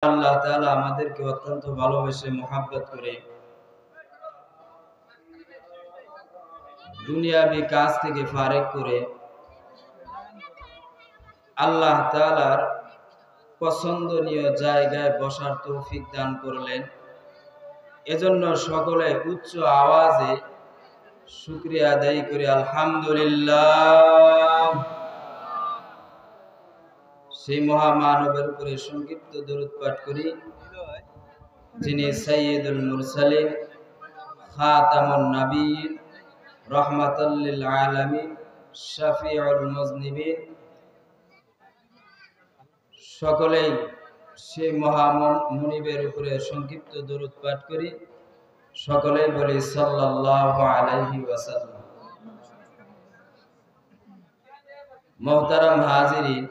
আল্লাহ তাআলা আমাদেরকে অত্যন্ত ভালোবেসে মোহাব্বত করে দুনিয়াবি কাজ থেকে ফারেক করে আল্লাহ তাআলার পছন্দনীয় জায়গায় বসার তৌফিক দান করলেন। এজন্য সকলে উচ্চ আওয়াজে শুকরিয়া আদায় করি আলহামদুলিল্লাহ। সেই মহামানবের উপরে সংক্ষিপ্ত দরুদ পাঠ করি, যিনি সাইয়্যিদুল মুরসালিন, খাতামুন নবিয়্যিন, রাহমাতাল লিল আলামিন, শাফিউল মুজনিবিন। সকলেই সেই মহামুনিবের উপরে সংক্ষিপ্ত দরুদ পাঠ করি। সকলেই বলি সাল্লাল্লাহু আলাইহি ওয়াসাল্লাম। মুহতারাম হাজিরিন,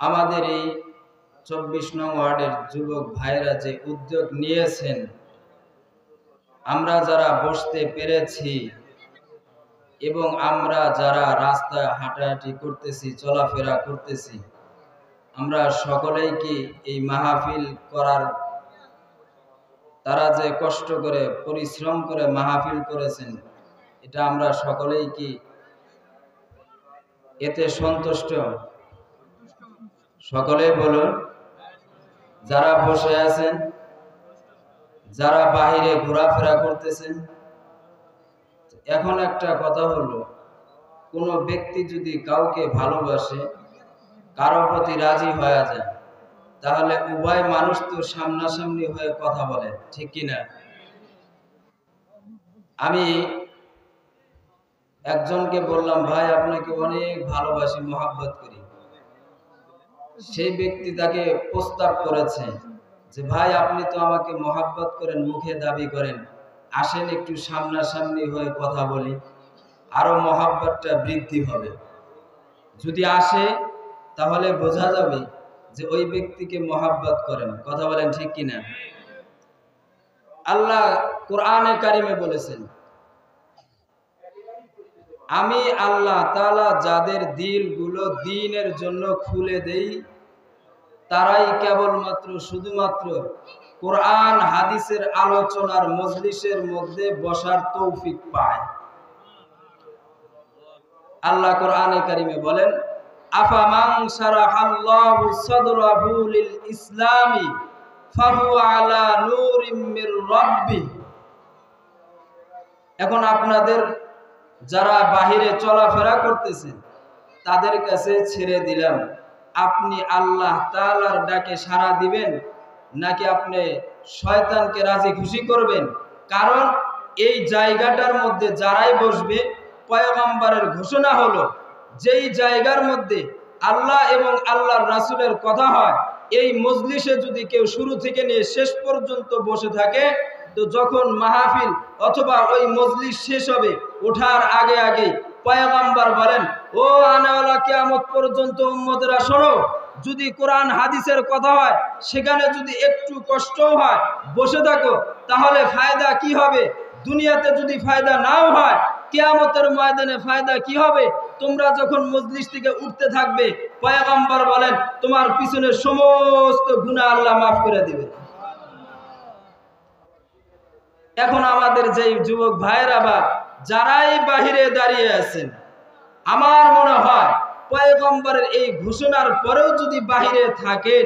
আমাদের এই 24 নং ওয়ার্ডের যুবক ভাইরা যে উদ্যোগ নিয়েছেন, আমরা যারা বসতে পেরেছি এবং আমরা যারা রাস্তায় হাঁটাহাঁটি করতেছি, চলাফেরা করতেছি, আমরা সকলেই কি এই মাহফিল করার, তারা যে কষ্ট করে পরিশ্রম করে মাহফিল করেছেন, এটা আমরা সকলেই কি এতে সন্তুষ্ট? সকলেই বলুন। যারা বসে আছেন, যারা বাহিরে ঘোরাফেরা করতেছেন, এখন একটা কথা হলো, কোনো ব্যক্তি যদি কাউকে ভালোবাসে, কারো প্রতি রাজি হয়ে যায়, তাহলে উভয় মানুষ তো সামনাসামনি হয়ে কথা বলে, ঠিক কিনা? আমি একজনকে বললাম, ভাই আপনাকে অনেক ভালোবাসি, মহব্বত করি। সেই ব্যক্তি তাকে প্রস্তাব করেছে যে ভাই আপনি তো আমাকে মহব্বত করেন, মুখে দাবি করেন, আসেন একটু সামনাসামনি হয়ে কথা বলি, আরো মহব্বতটা বৃদ্ধি হবে। যদি আসে তাহলে বোঝা যাবে যে ওই ব্যক্তিকে মহব্বত করেন। কথা বলেন, ঠিক কিনা? আল্লাহ কোরআনে কারিমে বলেছেন, আমি আল্লাহ তাআলা যাদের দিলগুলো দ্বীনের জন্য খুলে দেই, তারাই কেবলমাত্র শুধুমাত্র কোরআন হাদিসের আলোচনার মজলিসের মধ্যে বসার তৌফিক পায়। আল্লাহ কোরআনে কারিমে বলেন, আফামান শারাহাল্লাহু সাদরাহু লিল ইসলামি ফাহুয়া আলা নূরিম মির রাব্বি। এখন আপনাদের যারা বাহিরে চলাফেরা করতেছেন, তাদের কাছে ছেড়ে দিলাম, আপনি আল্লাহ তাআলার ডাকে সাড়া দিবেন নাকি আপনি শয়তানকে রাজি খুশি করবেন? কারণ এই জায়গাটার মধ্যে যারাই বসবে, পয়গম্বরের ঘোষণা হলো, যেই জায়গার মধ্যে আল্লাহ এবং আল্লাহর রাসূলের কথা হয়, এই মজলিসে যদি কেউ শুরু থেকে নিয়ে শেষ পর্যন্ত বসে থাকে, তো যখন মাহফিল অথবা ওই মজলিস শেষ হবে, ওঠার আগে আগে পয়গম্বর বলেন, ও আনাওয়ালা কিয়ামত পর্যন্ত উম্মতেরা শোনো, যদি কোরআন হাদিসের কথা হয়, সেখানে যদি একটু কষ্টও হয়, বসে থাকো, তাহলে ফায়দা কি হবে? দুনিয়াতে যদি ফায়দা নাও হয়, কিয়ামতের ময়দানে ফায়দা কি হবে? তোমরা যখন মজলিস থেকে উঠতে থাকবে, পয়গম্বর বলেন তোমার পিছনের সমস্ত গুনাহ আল্লাহ মাফ করে দিবে। এখন আমাদের যে যুবক ভাইরা বা যারাই বাহিরে দাঁড়িয়ে আছেন, আমার মনে হয় পয়গম্বরের এই ঘোষণার পরেও যদি বাহিরে থাকেন,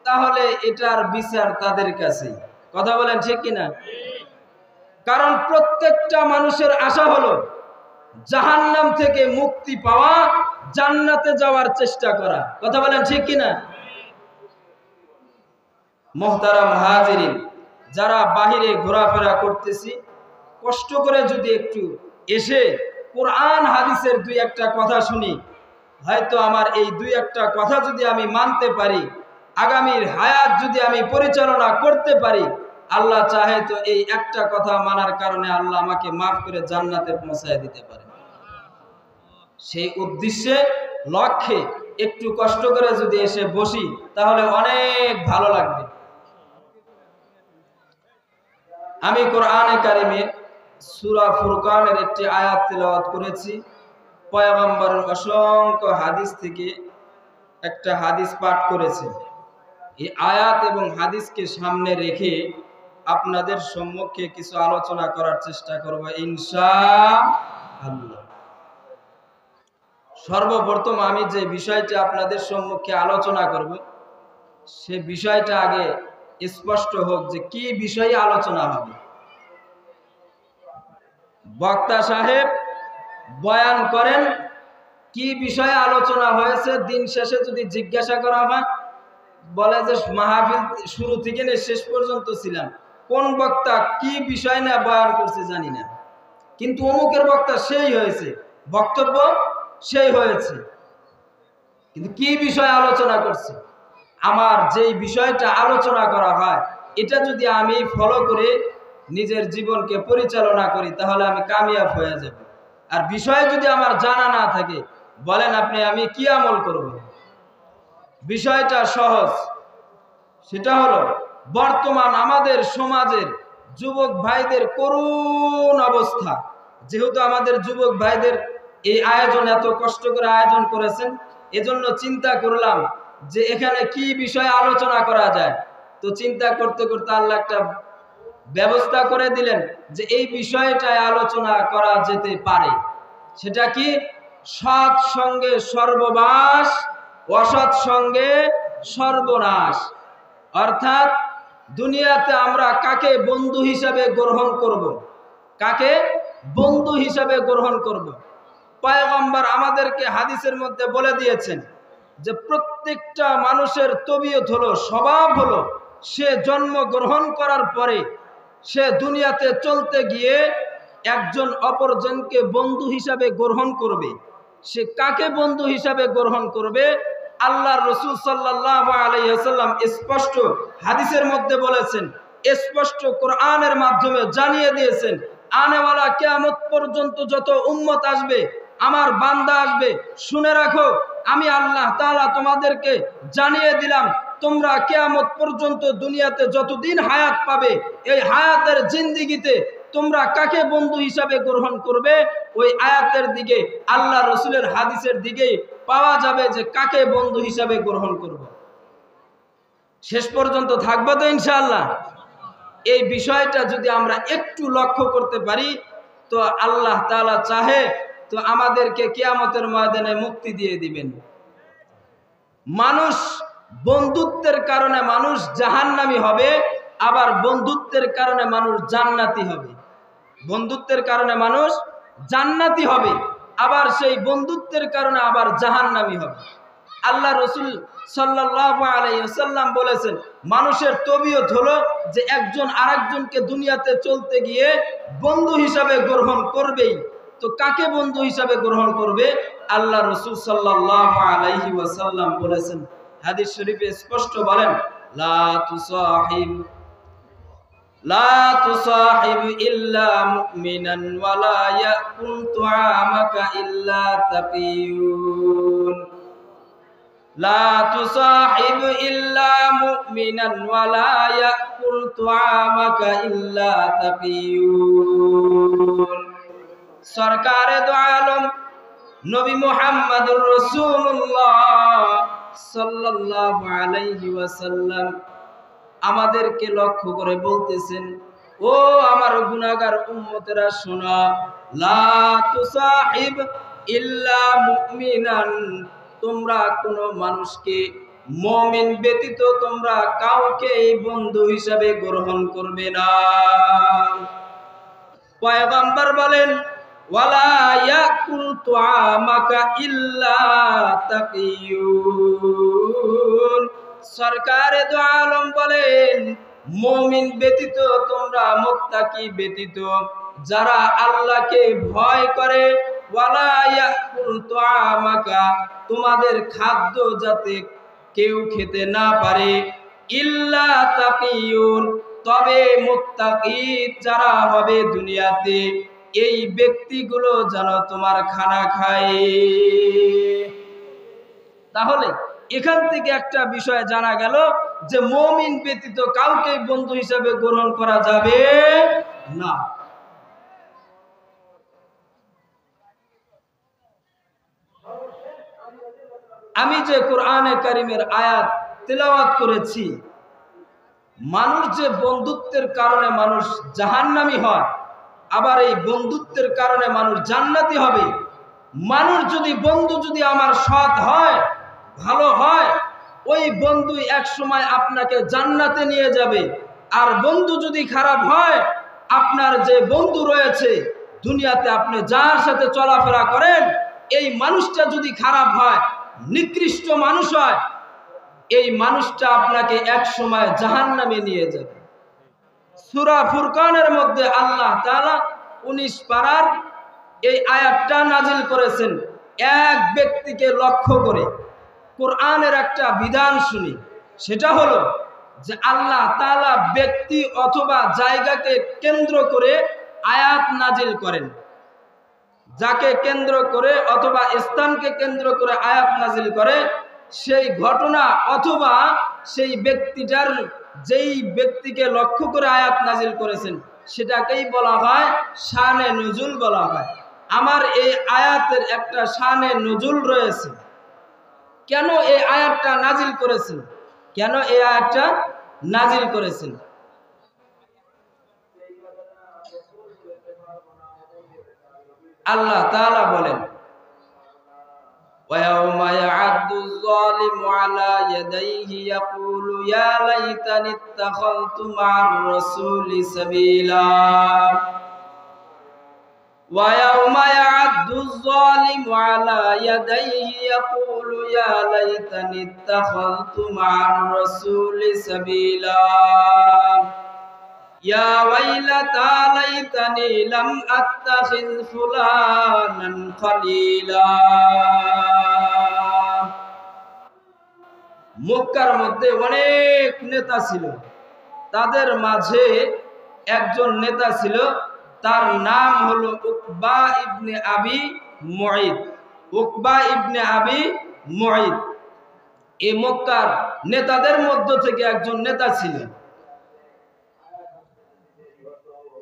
তাহলে এটার বিচার তাদের কাছে। কথা বলেন, ঠিক কিনা? কারণ প্রত্যেকটা মানুষের আশা হলো জাহান্নাম থেকে মুক্তি পাওয়া, জান্নাতে যাওয়ার চেষ্টা করা। কথা বলেন, ঠিক কিনা? মুহতারাম হাজিরিন, যারা বাহিরে ঘোরাফেরা করতেছি, কষ্ট করে যদি একটু এসে কোরআন হাদিসের দুই একটা কথা শুনি, হয়তো আমার এই দুই একটা কথা যদি আমি মানতে পারি, আগামীর হায়াত যদি আমি পরিচালনা করতে পারি, আল্লাহ চাহে তো এই একটা কথা মানার কারণে আল্লাহ আমাকে মাফ করে জান্নাতে পৌঁছায় দিতে পারে। সেই উদ্দেশ্যে, লক্ষ্যে একটু কষ্ট করে যদি এসে বসি, তাহলে অনেক ভালো লাগবে। আমি কোরআনে কারিমে সূরা ফুরকানের একটি আয়াত তেলাওয়াত করেছি, পয়গম্বরের অসংখ্য হাদিস থেকে একটা হাদিস পাঠ করেছে। এই আয়াত এবং হাদিসকে সামনে রেখে আপনাদের সম্মুখে কিছু আলোচনা করার চেষ্টা করব ইনশাআল্লাহ। সর্বপ্রথম আমি যে বিষয়টা আপনাদের সম্মুখে আলোচনা করব, সে বিষয়টা আগে স্পষ্ট হোক যে কি বিষয়ে আলোচনা হবে। বক্তা সাহেব বয়ান করেন কি বিষয়ে আলোচনা হয়েছে, দিন শেষে যদি জিজ্ঞাসা করা হয়, বলে যে মাহফিল শুরু থেকে শেষ পর্যন্ত ছিলাম, কোন বক্তা কি বিষয় না বয়ান করছে জানি না, কিন্তু অমুকের বক্তা সেই হয়েছে, বক্তব্য সেই হয়েছে, কিন্তু কি বিষয়ে আলোচনা করছে। আমার যেই বিষয়টা আলোচনা করা হয় এটা যদি আমি ফলো করে নিজের জীবনকে পরিচালনা করি তাহলে আমি কামিয়াব হয়ে যাব। আর বিষয় যদি আমার জানা না থাকে, বলেন আপনি আমি কি আমল করব? বিষয়টা সহজ, সেটা হলো বর্তমান আমাদের সমাজের যুবক ভাইদের করুণ অবস্থা। যেহেতু আমাদের যুবক ভাইদের এই আয়োজন এত কষ্ট করে আয়োজন করেছেন, এজন্য চিন্তা করলাম যে এখানে কি বিষয়ে আলোচনা করা যায়। তো চিন্তা করতে করতে আল্লাহ একটা ব্যবস্থা করে দিলেন যে এই বিষয়টায় আলোচনা করা যেতে পারে। সেটা কি? সৎ সঙ্গে সর্ববাস, অসৎ সঙ্গে সর্বনাশ। অর্থাৎ দুনিয়াতে আমরা কাকে বন্ধু হিসাবে গ্রহণ করব, কাকে বন্ধু হিসাবে গ্রহণ করব। পয়গম্বর আমাদেরকে হাদিসের মধ্যে বলে দিয়েছেন যে প্রত্যেকটা মানুষের তবিয়ত হলো, স্বভাব হলো, সে জন্মগ্রহণ করার পরে সে দুনিয়াতে চলতে গিয়ে একজন অপরজনকে বন্ধু হিসাবে গ্রহণ করবে। সে কাকে বন্ধু হিসাবে গ্রহণ করবে? আল্লাহর রাসূল সাল্লাল্লাহু আলাইহি ওয়াসাল্লাম স্পষ্ট হাদিসের মধ্যে বলেছেন, স্পষ্ট কোরআনের মাধ্যমে জানিয়ে দিয়েছেন, আনেওয়ালা কিয়ামত পর্যন্ত যত উম্মত আসবে, আমার বান্দা আসবে, শুনে রাখো আমি আল্লাহ তাআলা তোমাদেরকে জানিয়ে দিলাম, তোমরা কিয়ামত পর্যন্ত দুনিয়াতে যতদিন হায়াত পাবে, এই হায়াতের জিন্দেগিতে তোমরা কাকে বন্ধু হিসাবে গ্রহণ করবে, ওই আয়াতের দিকে আল্লাহ রসুলের হাদিসের দিকে পাওয়া যাবে যে কাকে বন্ধু হিসাবে গ্রহণ করব। শেষ পর্যন্ত থাকবো তো ইনশাআল্লাহ। এই বিষয়টা যদি আমরা একটু লক্ষ্য করতে পারি তো আল্লাহ তাআলা চাহে তো আমাদেরকে কিয়ামতের ময়দানে মুক্তি দিয়ে দিবেন। মানুষ বন্ধুত্বের কারণে মানুষ জাহান্নামী হবে, আবার বন্ধুত্বের কারণে মানুষ জান্নাতি হবে। বন্ধুত্বের কারণে মানুষ জান্নাতি হবে, আবার সেই বন্ধুত্বের কারণে আবার জাহান্নামী হবে। আল্লাহ রাসূল সাল্লাল্লাহু আলাইহি ওয়াসাল্লাম বলেছেন, মানুষের তবিয়ত হলো যে একজন আরেকজনকে দুনিয়াতে চলতে গিয়ে বন্ধু হিসাবে গ্রহণ করবেই। তো কাকে বন্ধু হিসাবে গ্রহণ করবে? আল্লাহ রাসূল সাল্লাল্লাহু আলাইহি ওয়াসাল্লাম বলেছেন, হাদিস শরীফে স্পষ্ট বলেন, লা তুসাহিব ইল্লা মুমিনান ওয়া লা ইয়াকুল তুআমাকা ইল্লা তাকিয়ুন। লা তুসাহিব ইল্লা মুমিনান ওয়া লা ইয়াকুল তুআমাকা ইল্লা তাকিয়ুন। সরকারে দো আলম নবী মুহাম্মদুর রাসূলুল্লাহ সাল্লাল্লাহু আলাইহি ওয়াসাল্লাম আমাদেরকে লক্ষ্য করে বলতেছেন, ও আমার গুনাহগার উম্মতেরা শোনো, লা তুসাহিব ইল্লা মুমিনান, তোমরা কোন মানুষকে মুমিন ব্যতীত তোমরা কাউকে বন্ধু হিসাবে গ্রহণ করবে না। পয়গম্বর বলেন, ওয়ালা ইয়াকুল তুআমাকা ইল্লা তাকিয়ুন। সরকারে দো আলম বলেন, মুমিন ব্যতীত তোমরা মুত্তাকি ব্যতীত যারা আল্লাহকে ভয় করে, ওয়ালা ইয়াকুল তুআমাকা, তোমাদের খাদ্য যাতে কেউ খেতে না পারে, ইল্লা তাকিয়ুন, তবে মুত্তাকি যারা হবে দুনিয়াতে এই ব্যক্তিগুলো যেন তোমার খানা খায়। তাহলে এখান থেকে একটা বিষয় জানা গেল যে মুমিন ব্যতীত কাউকে বন্ধু হিসেবে গ্রহণ করা যাবে না। আমি যে কোরআনে কারিমের আয়াত তেলাওয়াত করেছি, মানুষ যে বন্ধুত্বের কারণে মানুষ জাহান্নামী হয়, আবার এই বন্ধুত্বের কারণে মানুষ জান্নাতি হবে। মানুষ যদি বন্ধু যদি আমার সৎ হয়, ভালো হয়, ওই বন্ধু এক সময় আপনাকে জান্নাতে নিয়ে যাবে। আর বন্ধু যদি খারাপ হয়, আপনার যে বন্ধু রয়েছে দুনিয়াতে আপনি যার সাথে চলাফেরা করেন, এই মানুষটা যদি খারাপ হয়, নিকৃষ্ট মানুষ হয়, এই মানুষটা আপনাকে এক সময় জাহান্নামে নিয়ে যাবে। সূরা ফুরকানের মধ্যে আল্লাহ তাআলা 19 পারার এই আয়াতটা নাজিল করেছেন এক ব্যক্তিকে লক্ষ্য করে। কোরআনের একটা বিধান শুনি, সেটা হলো যে আল্লাহ তাআলা ব্যক্তি অথবা জায়গাকে কেন্দ্র করে আয়াত নাজিল করেন। যাকে কেন্দ্র করে অথবা স্থানকে কেন্দ্র করে আয়াত নাজিল করে, সেই ঘটনা অথবা সেই ব্যক্তিটার যেই ব্যক্তিকে লক্ষ্য করে আয়াত নাজিল করেছেন সেটাকেই বলা হয় শানে নুজুল বলা হয়। আমার এই আয়াতের একটা শানে নুজুল রয়েছে। কেন এই আয়াতটা নাজিল করেছেন? কেন এই আয়াতটা নাজিল করেছেন? আল্লাহ তাআলা বলেন, وَيَوْمَ يَعَضُّ الظَّالِمُ عَلَى يَدَيْهِ يَقُولُ يَا لَيْتَنِي اتَّخَذْتُ مَعَ الرَّسُولِ سَبِيلًا وَيَوْمَ يَعَضُّ الظَّالِمُ عَلَى يَدَيْهِ يَقُولُ يَا لَيْتَنِي اتَّخَذْتُ مَعَ الرَّسُولِ سَبِيلًا يا ويلتى ليتني لم أتخذ فلانا خليلا। মক্কার মধ্যে অনেক নেতা ছিল, তাদের মাঝে একজন নেতা ছিল, তার নাম হলো উকবা ইবনে আবি মুঈত। উকবা ইবনে আবি মুঈত এই মক্কার নেতাদের মধ্য থেকে একজন নেতা ছিলেন।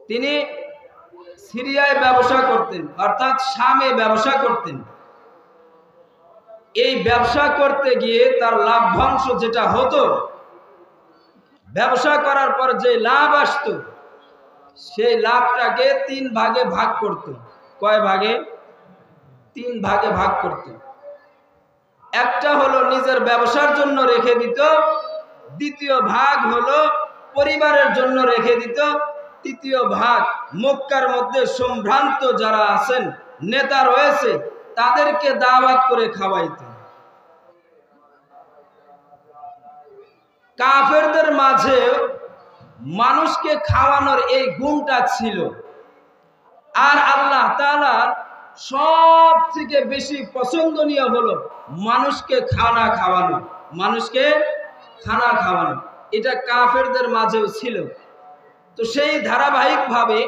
তিনি সিরিয়ায় ব্যবসা করতেন, অর্থাৎ শামে ব্যবসা করতেন। এই ব্যবসা করতে গিয়ে তার লাভ্যাংশ যেটা হতো, ব্যবসা করার পর যে লাভ আসতো, সেই লাভটাকে 3 ভাগে ভাগ করত। কয় ভাগে? 3 ভাগে ভাগ করত। একটা হলো নিজের ব্যবসার জন্য রেখে দিত, দ্বিতীয় ভাগ হলো পরিবারের জন্য রেখে দিত, তৃতীয় ভাগ মক্কার মধ্যে সম্ভ্রান্ত যারা আছেন, নেতা রয়েছে, তাদেরকে দাওয়াত করে খাওয়াইতেন। কাফেরদের মাঝে মানুষকে খাওয়ানোর এই গুণটা ছিল। আর আল্লাহ তাআলার সব থেকে বেশি পছন্দনীয় হলো মানুষকে খানা খাওয়ানো। মানুষকে খানা খাওয়ানো এটা কাফেরদের মাঝেও ছিল। তো সেই ধারাবাহিকভাবে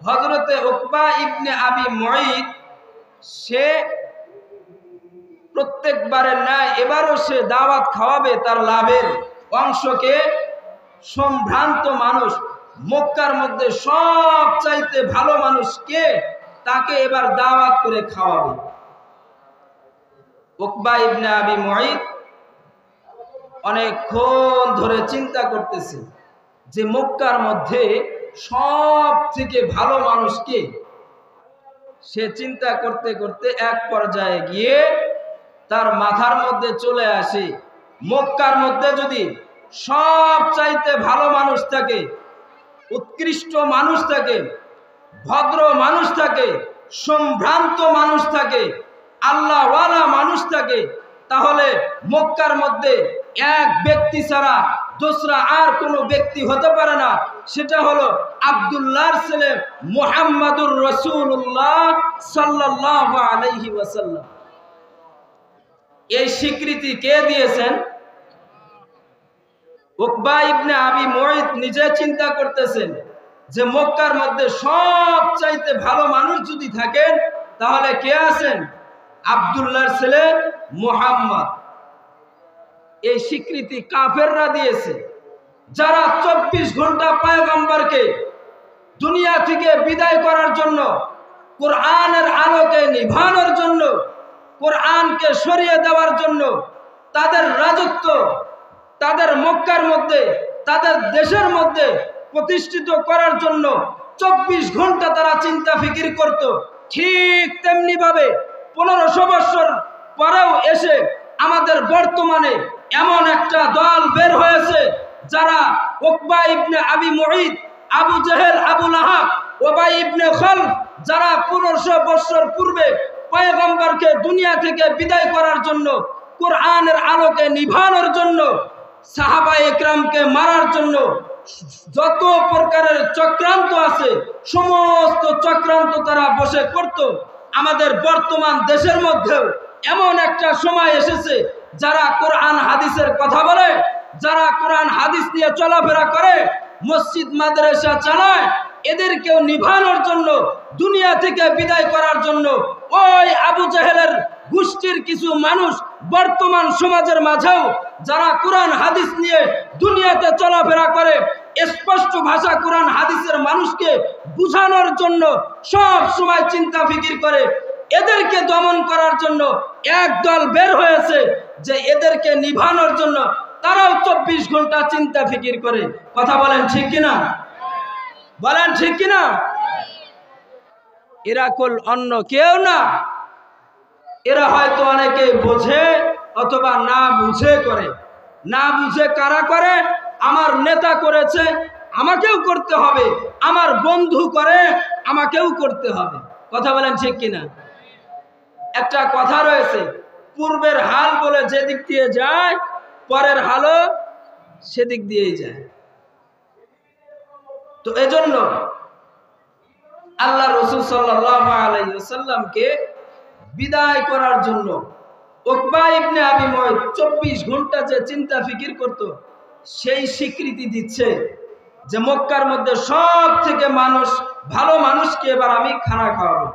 হযরতে উকবা ইবনে আবি মুঈত সে প্রত্যেকবারের ন্যায় এবারও সে দাওয়াত খাওয়াবে তার লাভের অংশকে সম্ভ্রান্ত মানুষ, মক্কার মধ্যে সব চাইতে ভালো মানুষকে, তাকে এবার দাওয়াত করে খাওয়াবে। উকবা ইবনে আবি মুঈত অনেকক্ষণ ধরে চিন্তা করতেছে যে মক্কার মধ্যে সব থেকে ভালো মানুষকে। সে চিন্তা করতে করতে এক পর্যায়ে গিয়ে তার মাথার মধ্যে চলে আসে, মক্কার মধ্যে যদি সব চাইতে ভালো মানুষ থাকে, উৎকৃষ্ট মানুষ থাকে, ভদ্র মানুষ থাকে, সম্ভ্রান্ত মানুষ থাকে, আল্লাহওয়ালা মানুষ থাকে, তাহলে মক্কার মধ্যে এক ব্যক্তি ছাড়া দোসরা আর কোনো ব্যক্তি হতে পারে না। সেটা হলো আব্দুল্লাহর ছেলে মুহাম্মাদুর রাসূলুল্লাহ সাল্লাল্লাহু আলাইহি ওয়াসাল্লাম। এই স্বীকৃতি কে দিয়েছেন? উকবা ইবনে আবি মুঈত নিজে চিন্তা করতেছেন যে মক্কার মধ্যে সব চাইতে ভালো মানুষ যদি থাকেন তাহলে কে আছেন? আব্দুল্লাহর ছেলে মুহাম্মদ। এই স্বীকৃতি কাফেররা দিয়েছে, যারা 24 ঘন্টা পয়গম্বরকে দুনিয়া থেকে বিদায় করার জন্য, কোরআনের আলোকে নিভানোর জন্য কোরআনকে সরিয়ে দেওয়ার জন্য, তাদের রাজত্ব তাদের মক্কার মধ্যে, তাদের দেশের মধ্যে প্রতিষ্ঠিত করার জন্য 24 ঘন্টা তারা চিন্তা ফিকির করত। ঠিক তেমনি ভাবে 1500 বছর পরেও এসে আমাদের বর্তমানে এমন একটা দল বের হয়েছে যারা উকবা ইবনে আবি মুঈত, আবু জেহেল, আবু লাহাব, উবাই ইবনে খালফ, যারা 1500 বছর পূর্বে পয়গম্বরকে দুনিয়া থেকে বিদায় করার জন্য, কোরআনের আলোকে নিভানোর জন্য, সাহাবায়ে একরামকে মারার জন্য যত প্রকারের চক্রান্ত আছে সমস্ত চক্রান্ত তারা বসে করত। আমাদের বর্তমান দেশের মধ্যেও এমন একটা সময় এসেছে যারা কোরআন হাদিসের কথা বলে, যারা কোরআন হাদিস নিয়ে চলাফেরা করে, মসজিদ মাদ্রাসা চালায়, এদেরকেও নিভানোর জন্য, দুনিয়া থেকে বিদায় করার জন্য ওই আবু জাহেলের গোষ্ঠীর কিছু মানুষ বর্তমান সমাজের মাঝেও যারা কোরআন হাদিস নিয়ে দুনিয়াতে চলাফেরা করে, স্পষ্ট ভাষা কোরআন হাদিসের মানুষকে বুঝানোর জন্য সব সময় চিন্তা ফিকির করে, এদেরকে দমন করার জন্য একদল বের হয়েছে যে এদেরকে নিভানোর জন্য তারাও 24 ঘন্টা চিন্তা ফিকির করে। কথা বলেন ঠিক কিনা? বলেন ঠিক কিনা? এরা কুল অন্য কেউ না, এরা হয়তো অনেকে বোঝে অথবা না বুঝে করে। না বুঝে কারা করে? আমার নেতা করেছে, আমাকেও করতে হবে, আমার বন্ধু করে, আমাকেও করতে হবে। কথা বলেন ঠিক কিনা? একটা কথা রয়েছে, পূর্বের হাল বলে যেদিক দিয়ে যায়, পরের হালও সেদিক দিয়েই যায়। তো এজন্য আল্লাহ রাসূল সাল্লাল্লাহু আলাইহি ওয়াসাল্লামকে বিদায় করার জন্য উকবা ইবনে আবি মুঈত 24 ঘন্টা যে চিন্তা ফিকির করত, সেই স্বীকৃতি দিচ্ছে যে মক্কার মধ্যে সব থেকে ভালো মানুষকে এবার আমি খানা খাওয়াবো।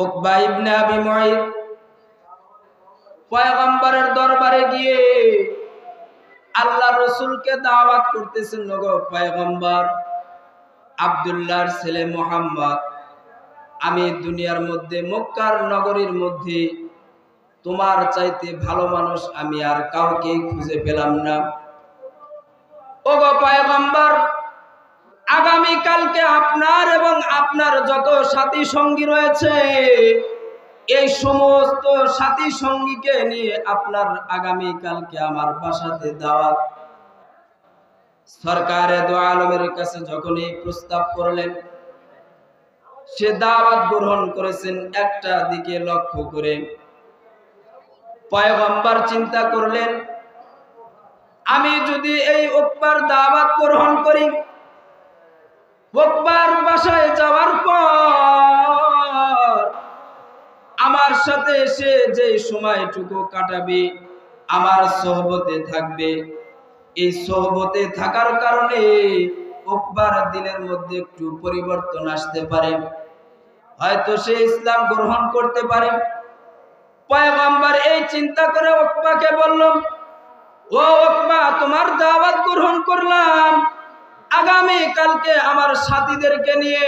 উকবা ইবনে আবি মুঈত পয়গম্বরের দরবারে গিয়ে আল্লাহ রসুলকে দাওয়াত করতেছেন, নগো পয়গম্বর, আব্দুল্লাহর ছেলে মুহাম্মদ, আমি দুনিয়ার মধ্যে মক্কার নগরীর মধ্যে তোমার চাইতে ভালো মানুষ আমি আর কাউকে খুঁজে পেলাম না। ওগো পয়গম্বর, আগামী কালকে আপনার এবং আপনার যত সাথী সঙ্গী রয়েছে, এই সমস্ত সাথী সঙ্গীকে নিয়ে আপনার আগামী কালকে আমার বাসাতে দাওয়াত। সরকারে দো আলমের কাছে যখন এই প্রস্তাব করলেন, সে দাওয়াত গ্রহণ করেছেন একটা দিকে লক্ষ্য করে। পয়গম্বর চিন্তা করলেন, আমি যদি এই উকবার দাওয়াত গ্রহণ করি, উকবার বাসায় যাওয়ার পর আমার সাথে সে যে সময়টুকু কাটাবে, আমার সোহবতে থাকবে, এই সোহবতে থাকার কারণে উকবার দিনের মধ্যে একটু পরিবর্তন আসতে পারে, হয়তো সে ইসলাম গ্রহণ করতে পারে। পয়গম্বর এই চিন্তা করে উকবাকে বলল, ও উকবা, তোমার দাওয়াত গ্রহণ করলাম, আগামী কালকে আমার সাথীদেরকে নিয়ে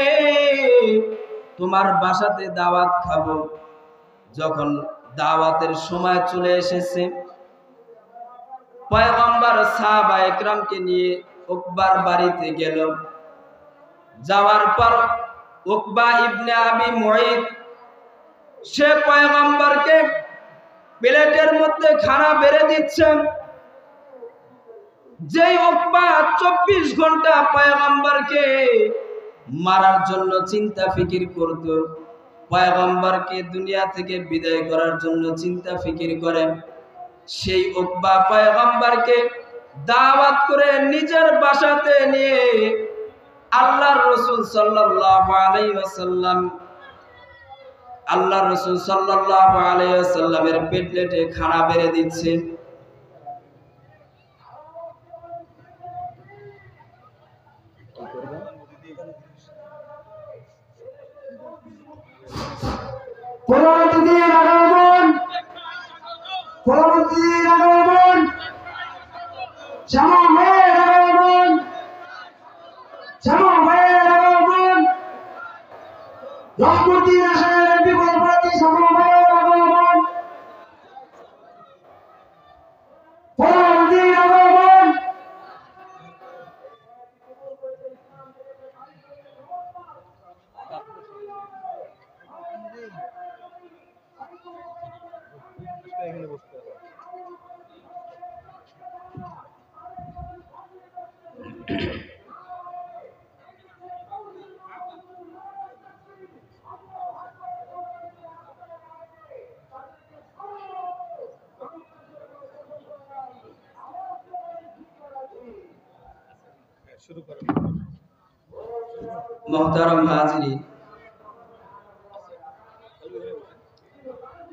তোমার বাসাতে দাওয়াত খাবো। যখন দাওয়াতের সময় চলে এসেছে, পয়গম্বর সাহাবা একরামকে নিয়ে উকবার বাড়িতে গেল। যাওয়ার পর উকবা ইবনে আবি মুঈত সে পয়গম্বরকে প্লেটের মধ্যে খানা বেড়ে দিচ্ছেন। যেই উকবা 24 ঘন্টা পয়গম্বরকে মারার জন্য চিন্তা ফিকির করত, পয়গম্বরকে দুনিয়া থেকে বিদায় করার জন্য চিন্তা ফিকির করেন, সেই উকবা পয়গম্বরকে দাওয়াত করে নিজের বাসাতে নিয়ে আল্লাহর রাসূল সাল্লাল্লাহু আলাইহি ওয়াসাল্লামের প্লেটে খানা বেড়ে দিচ্ছে। মোহতারাম হাজিরিন,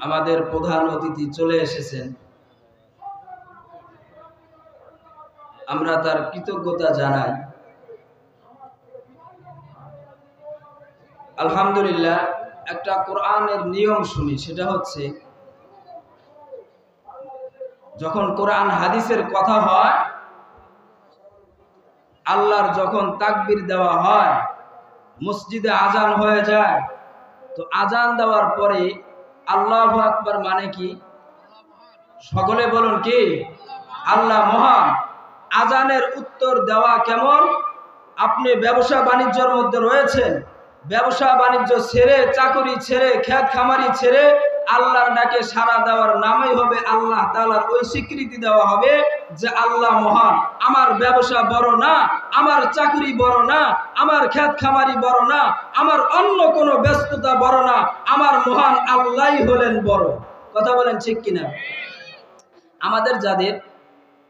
আমাদের প্রধান অতিথি চলে এসেছেন। আমরা তার কৃতজ্ঞতা জানাই। আলহামদুলিল্লাহ, একটা কোরআনের নিয়ম শুনি, সেটা হচ্ছে যখন কোরআন হাদিসের কথা হয়, আল্লাহর যখন তাকবীর দেওয়া হয়, মসজিদে আজান হয়ে যায়, তো আজান দেওয়ার পরে আল্লাহু আকবার মানে কি? সকলে বলুন কি? আল্লাহ মহান। আজানের উত্তর দেওয়া কেমন? আপনি ব্যবসা বাণিজ্যের মধ্যে রয়েছেন, ব্যবসা বাণিজ্য ছেড়ে, চাকরি ছেড়ে, খেত খামারি ছেড়ে আল্লাহর ডাকে সাড়া দেওয়ার নামই হবে আল্লাহ তাআলার ওই স্বীকৃতি দেওয়া হবে যে আল্লাহ মহান। আমার ব্যবসা বড় না, আমার চাকরি বড় না, আমার খেত খামারি বড় না, আমার অন্য কোনো ব্যস্ততা বড় না, আমার মহান আল্লাহই হলেন বড়। কথা বলেন ঠিক কিনা?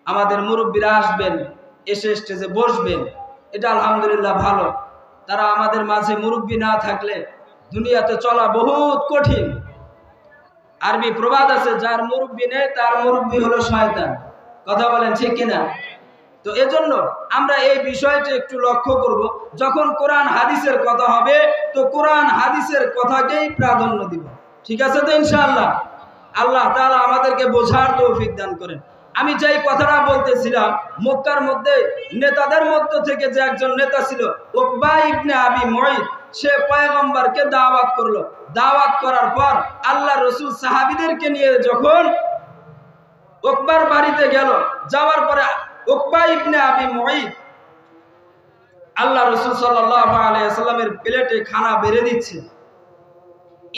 আমাদের মুরব্বীরা আসবেন, এসে স্টেজে বসবেন, এটা আলহামদুলিল্লাহ ভালো। তারা আমাদের মাঝে মুরব্বী না থাকলে দুনিয়াতে চলা বহুত কঠিন। আরবি প্রবাদ আছে, যার মুরব্বী নেই তার মুরব্বী হলো শয়তান। কথা বলেন ঠিক কিনা? তো এজন্য আমরা এই বিষয়টা একটু লক্ষ্য করব, যখন কোরআন হাদিসের কথা হবে তো কোরআন হাদিসের কথাকেই প্রাধান্য দিব। ঠিক আছে তো ইনশাআল্লাহ? আল্লাহ তাআলা আমাদেরকে বোঝার তৌফিক দান করেন। আমি যেই কথাটা বলতেছিলাম, মক্কার মধ্যে নেতাদের মধ্য থেকে যে একজন নেতা ছিল উকবা ইবনে আবি মুঈত, সে পয়গম্বরকে দাওয়াত করলো। দাওয়াত করার পর আল্লাহ রাসূল সাহাবীদেরকে নিয়ে যখন উকবার বাড়িতে গেল, যাওয়ার পরে উকবা ইবনে আবি মুঈত আল্লাহ রাসূল সাল্লাল্লাহু আলাইহি ওয়াসাল্লামের প্লেটে খানা বেড়ে দিচ্ছে।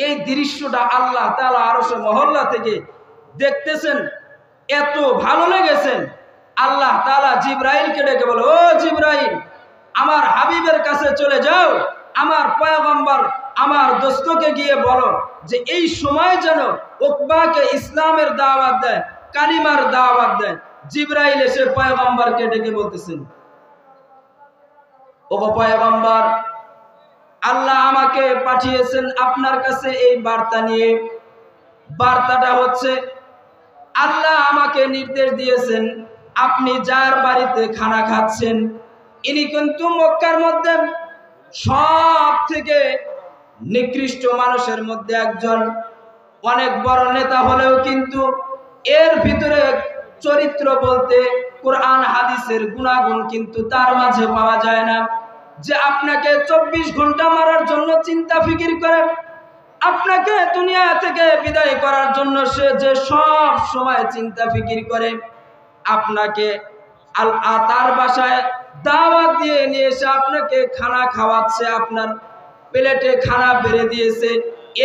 এই দৃশ্যটা আল্লাহ তাআলা আরশে মহল্লা থেকে দেখতেছেন, এত ভালো লেগেছেন। আল্লাহ তাআলা জিবরাইলকে ডেকে বলে, ও জিবরাইল, আমার হাবিবের কাছে চলে যাও, আমার পয়গম্বর আমার দোস্তকে গিয়ে বলো যে এই সময় যেন উকবাকে ইসলামের দাওয়াত দেয়, কালিমার দাওয়াত দেয়। জিবরাইল এসে পয়গম্বরকে ডেকে বলতেছেন, ওগো পয়গম্বর, আল্লাহ আমাকে পাঠিয়েছেন আপনার কাছে এই বার্তা নিয়ে। বার্তাটা হচ্ছে, আল্লাহ আমাকে নির্দেশ দিয়েছেন আপনি যার বাড়িতে খানা খাচ্ছেন ইনি কিন্তু মক্কার মধ্যে সব থেকে নিকৃষ্ট মানুষের মধ্যে একজন। অনেক বড় নেতা হলেও কিন্তু এর ভিতরে চরিত্র বলতে কোরআন হাদিসের গুণাগুণ কিন্তু তার মাঝে পাওয়া যায় না। যে আপনাকে 24 ঘন্টা মারার জন্য চিন্তা ফিকির করে, আপনাকে দুনিয়া থেকে বিদায় করার জন্য সে যে সব সময় চিন্তা ফিকির করে, আপনাকে তার বাসায় দাওয়াত দিয়ে নিয়ে এসে আপনাকে খানা খাওয়াচ্ছে, আপনার প্লেটে খানা বেড়ে দিয়েছে।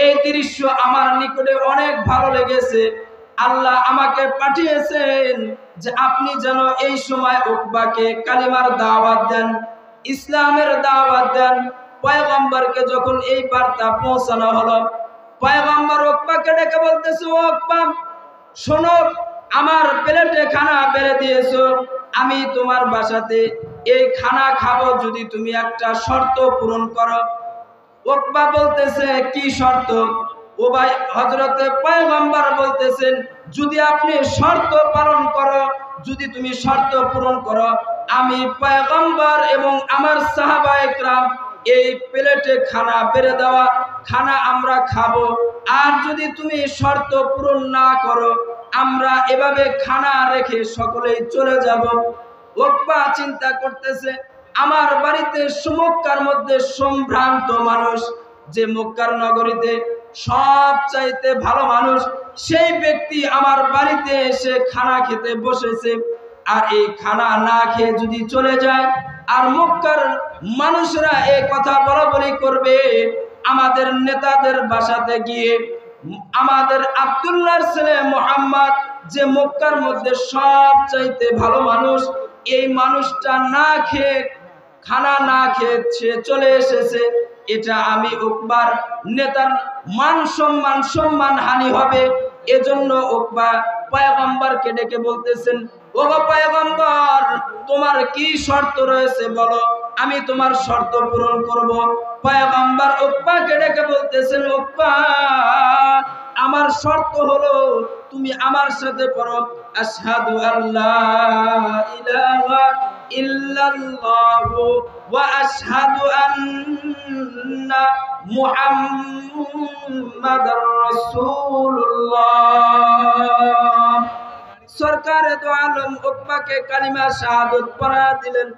এই দৃশ্য আমার নিকটে অনেক ভালো লেগেছে। আল্লাহ আমাকে পাঠিয়েছেন যে আপনি যেন এই সময় উকবাকে কালিমার দাওয়াত দেন, ইসলামের দাওয়াত দেন। পয়গম্বরকে যখন এই বার্তা পৌঁছানো হলো, পয়গম্বর উকবাকে ডেকে বলতেছে, ও উকবা, শোনো, আমার প্লেটে খানা বেড়ে দিয়েছো, আমি তোমার বাসাতে এই খানা খাবো যদি তুমি একটা শর্ত পূরণ করো। উকবা বলতেছে, কি শর্ত? ও ভাই, হযরতে পয়গম্বর বলতেছেন, যদি আপনি শর্ত পালন করো, যদি তুমি শর্ত পূরণ করো, আমি পয়গম্বর এবং আমার সাহাবায়ে কেরাম এই প্লেটে খানা বেড়ে দেওয়া খানা আমরা খাবো। আর যদি তুমি শর্ত পূরণ না করো, আমরা এভাবে খানা রেখে সকলেই চলে যাব। উকবা চিন্তা করতেছে, আমার বাড়িতে মক্কার মধ্যে সম্ভ্রান্ত মানুষ, যে মক্কার নগরীতে সব চাইতে ভালো মানুষ, সেই ব্যক্তি আমার বাড়িতে এসে খানা খেতে বসেছে। আর এই খানা না খেয়ে যদি চলে যায়, আর মক্কার মানুষরা এই কথা বলা বলি করবে, আমাদের নেতাদের বাসাতে গিয়ে আমাদের আব্দুল্লাহর ছেলে মুহাম্মদ যে মক্কার মধ্যে সবচাইতে ভালো মানুষ, এই মানুষটা না খেয়ে, খানা না খেয়ে সে চলে এসেছে, এটা আমি উকবার নেতার সম্মান হানি হবে। এজন্য উকবা পয়গম্বরকে ডেকে বলতেছেন, ও পয়গম্বর, তোমার কি শর্ত রয়েছে বলো, আমি তোমার শর্ত পূরণ করব। পয়গম্বর উকবাকে ডেকে বলতেছেন, উকবা, আমার শর্ত হলো তুমি আমার সাথে পড়ো, আশহাদু আল্লা ইলাহা ইল্লাল্লাহু ওয়া আশহাদু আন্না মুহাম্মাদার রাসূলুল্লাহ। সরকারে দো আলম উকবাকে কালিমা শাহাদাত পড়া দিলেন।